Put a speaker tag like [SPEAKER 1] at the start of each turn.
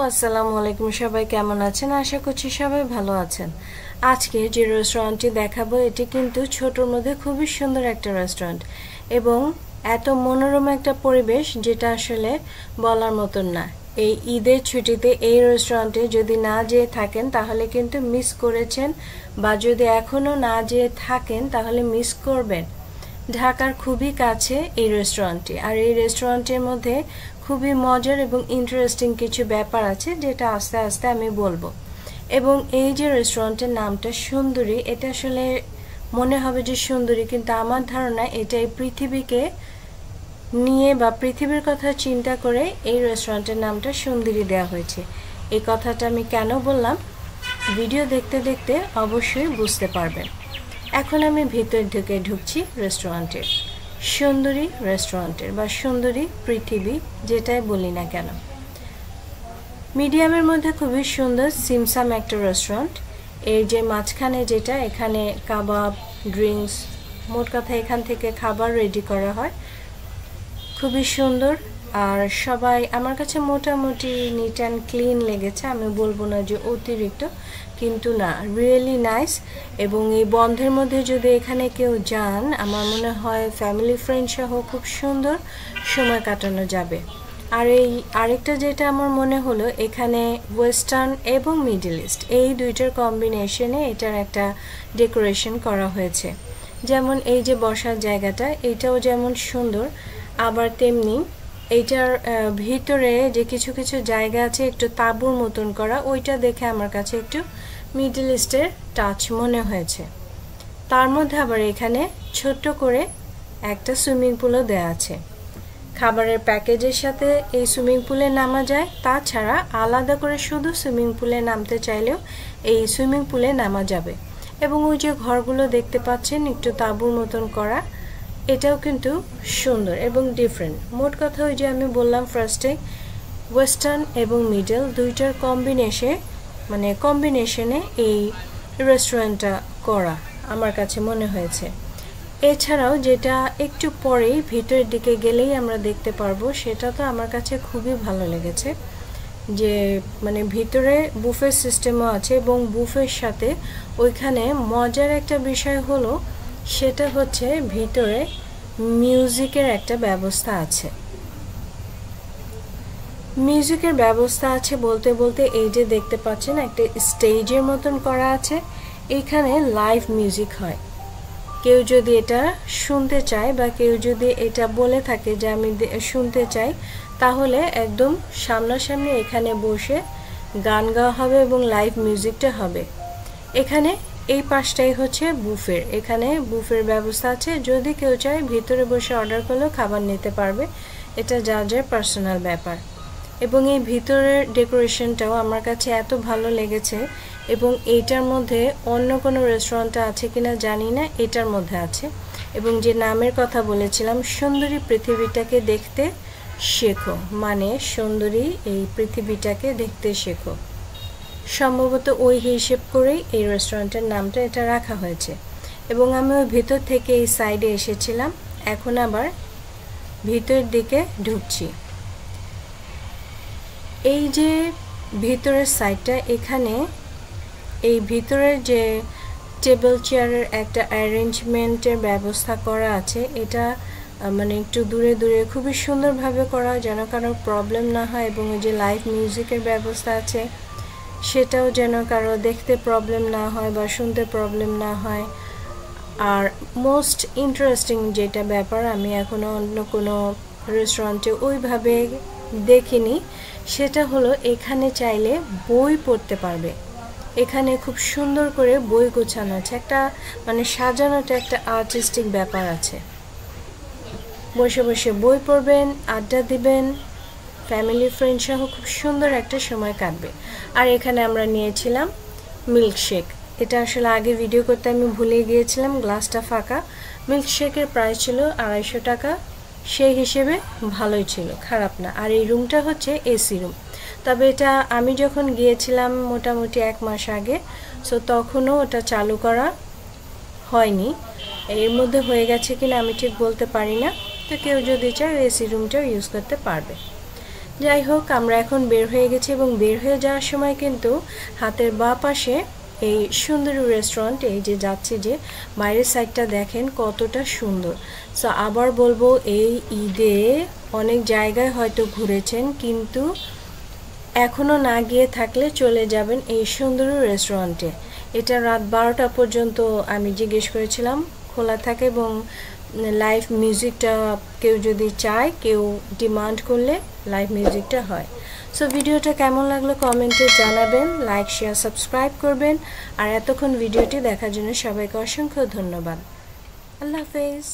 [SPEAKER 1] আসসালামু আলাইকুম। সবাই কেমন আছেন? আশা করছি সবাই ভালো আছেন। আজকে যে রেস্টুরেন্টটি দেখাবো এটি কিন্তু ছোটর মধ্যে খুবই সুন্দর একটা রেস্টুরেন্ট এবং এত মনোরম একটা পরিবেশ যেটা আসলে বলার মতন না। এই ঈদের ছুটিতে এই রেস্টুরেন্টে যদি না যেয়ে থাকেন তাহলে কিন্তু মিস করেছেন, বা যদি এখনও না যেয়ে থাকেন তাহলে মিস করবেন। ঢাকার খুবই কাছে এই রেস্টুরেন্টটি, আর এই রেস্টুরেন্টের মধ্যে খুবই মজার এবং ইন্টারেস্টিং কিছু ব্যাপার আছে যেটা আস্তে আস্তে আমি বলবো। এবং এই যে রেস্টুরেন্টের নামটা সুন্দরী, এটা আসলে মনে হবে যে সুন্দরী, কিন্তু আমার ধারণা এটা এই পৃথিবীকে নিয়ে বা পৃথিবীর কথা চিন্তা করে এই রেস্টুরেন্টের নামটা সুন্দরী দেওয়া হয়েছে। এই কথাটা আমি কেন বললাম, ভিডিও দেখতে দেখতে অবশ্যই বুঝতে পারবেন। এখন আমি ভিতর ঢুকছি রেস্টুরেন্টের, সুন্দরী রেস্টুরেন্টের বা সুন্দরী পৃথিবী যেটাই বলি না কেন। মিডিয়ামের মধ্যে খুবই সুন্দর সিমসাম একটা রেস্টুরেন্ট। এর যে মাঝখানে যেটা, এখানে কাবাব, ড্রিঙ্কস, মোট কথা এখান থেকে খাবার রেডি করা হয়, খুবই সুন্দর। আর সবাই আমার কাছে মোটামুটি নিট অ্যান্ড ক্লিন লেগেছে, আমি বলবো না যে অতিরিক্ত, কিন্তু না, রিয়েলি নাইস। এবং এই বন্ধের মধ্যে যদি এখানে কেউ যান, আমার মনে হয় ফ্যামিলি ফ্রেন্ড সহ খুব সুন্দর সময় কাটানো যাবে। আর এই আরেকটা যেটা আমার মনে হলো, এখানে ওয়েস্টার্ন এবং মিডল ইস্ট এই দুইটার কম্বিনেশনে এটার একটা ডেকোরেশন করা হয়েছে। যেমন এই যে বসার জায়গাটা, এটাও যেমন সুন্দর, আবার তেমনি এইটার ভিতরে যে কিছু কিছু জায়গা আছে একটু তাঁবুর মতন করা, ওইটা দেখে আমার কাছে একটু মিডল ইস্টের টাচ মনে হয়েছে। তার মধ্যে আবার এখানে ছোট্ট করে একটা সুইমিং পুলও দেওয়া আছে। খাবারের প্যাকেজের সাথে এই সুইমিং পুলে নামা যায়, তাছাড়া আলাদা করে শুধু সুইমিং পুলে নামতে চাইলেও এই সুইমিং পুলে নামা যাবে। এবং ওই যে ঘরগুলো দেখতে পাচ্ছেন একটু তাঁবুর মতন করা, এটাও কিন্তু সুন্দর এবং ডিফারেন্ট। মোট কথা ওই যে আমি বললাম ফার্স্টে, ওয়েস্টার্ন এবং মিডল দুইটার কম্বিনেশনে এই রেস্টুরেন্টটা করা আমার কাছে মনে হয়েছে। এছাড়াও যেটা একটু পরেই ভিতরের দিকে গেলেই আমরা দেখতে পারবো, সেটা তো আমার কাছে খুবই ভালো লেগেছে, যে ভিতরে বুফে সিস্টেমও আছে এবং বুফের সাথে ওইখানে মজার একটা বিষয় হলো, সেটা হচ্ছে ভিতরে মিউজিকের একটা ব্যবস্থা আছে। মিউজিকের ব্যবস্থা আছে বলতে বলতে এই যে দেখতে পাচ্ছেন একটা স্টেজের মতন করা আছে, এখানে লাইভ মিউজিক হয়। কেউ যদি এটা শুনতে চায় বা কেউ যদি এটা বলে থাকে যে আমি শুনতে চাই, তাহলে একদম সামনাসামনি এখানে বসে গান গাওয়া হবে এবং লাইভ মিউজিকটা হবে। এখানে এই পাশটাই হচ্ছে বুফের, এখানে বুফের ব্যবস্থা আছে, যদি কেউ চায় ভিতরে বসে অর্ডার করলেও খাবার নিতে পারবে, এটা যার যার পার্সোনাল ব্যাপার। এবং এই ভিতরের ডেকোরেশনটাও আমার কাছে এত ভালো লেগেছে, এবং এইটার মধ্যে অন্য কোনো রেস্টুরেন্টে আছে কিনা জানি না, এটার মধ্যে আছে। এবং যে নামের কথা বলেছিলাম, সুন্দরী পৃথিবীটাকে দেখতে শেখো, মানে সুন্দরী এই পৃথিবীটাকে দেখতে শেখো, সম্ভবত ওই হিসেব করেই এই রেস্টুরেন্টের নামটা এটা রাখা হয়েছে। এবং আমি ওই ভিতর থেকে এই সাইডে এসেছিলাম, এখন আবার ভিতরের দিকে ঢুকছি। এই যে ভিতরের সাইডটা, এখানে এই ভিতরের যে টেবিল চেয়ারের একটা অ্যারেঞ্জমেন্টের ব্যবস্থা করা আছে, এটা একটু দূরে দূরে খুবই সুন্দরভাবে করা, যেন কারো প্রবলেম না হয়। এবং ওই যে লাইভ মিউজিকের ব্যবস্থা আছে, সেটাও যেন কারো দেখতে প্রবলেম না হয় বা শুনতে প্রবলেম না হয়। আর মোস্ট ইন্টারেস্টিং যেটা ব্যাপার, আমি এখনও অন্য কোনো রেস্টুরেন্টে ওইভাবে দেখিনি, সেটা হলো এখানে চাইলে বই পড়তে পারবে। এখানে খুব সুন্দর করে বই গোছানো আছে, একটা সাজানোটা একটা আর্টিস্টিক ব্যাপার আছে। বসে বসে বই পড়বেন, আড্ডা দিবেন, ফ্যামিলি ফ্রেন্ড সহ খুব সুন্দর একটা সময় কাটবে। আর এখানে আমরা নিয়েছিলাম মিল্কশেক, এটা আসলে আগে ভিডিও করতে আমি ভুলে গিয়েছিলাম, গ্লাসটা ফাঁকা। মিল্কশেকের প্রাইস ছিল 250 টাকা, সেই হিসেবে ভালোই ছিল, খারাপ না। আর এই রুমটা হচ্ছে এসি রুম, তবে এটা আমি যখন গিয়েছিলাম মোটামুটি 1 মাস আগে, সো তখনও ওটা চালু করা হয়নি। এর মধ্যে হয়ে গেছে কিনা আমি ঠিক বলতে পারি না, তো কেউ যদি চায় এসি রুমটাও ইউজ করতে পারবে। যাই হোক, আমরা এখন বের হয়ে গেছি এবং বের হয়ে যাওয়ার সময় কিন্তু হাতের বাঁ পাশে এই সুন্দরী রেস্টুরেন্ট, এই যে যাচ্ছে যে বাইরের সাইডটা দেখেন কতটা সুন্দর। সো আবার বলবো, এই ঈদে অনেক জায়গায় হয়তো ঘুরেছেন, কিন্তু এখনও না গিয়ে থাকলে চলে যাবেন এই সুন্দরী রেস্টুরেন্টে। এটা রাত 12টা পর্যন্ত আমি জিজ্ঞেস করেছিলাম খোলা থাকে, এবং লাইভ মিউজিকটা কেউ যদি চায়, কেউ ডিমান্ড করলে লাইভ মিউজিকটা হয়। সো ভিডিওটা কেমন লাগলো কমেন্টে জানাবেন, লাইক শেয়ার সাবস্ক্রাইব করবেন, আর এতক্ষণ ভিডিওটি দেখার জন্য সবাইকে অসংখ্য ধন্যবাদ। আল্লাহ হাফেজ।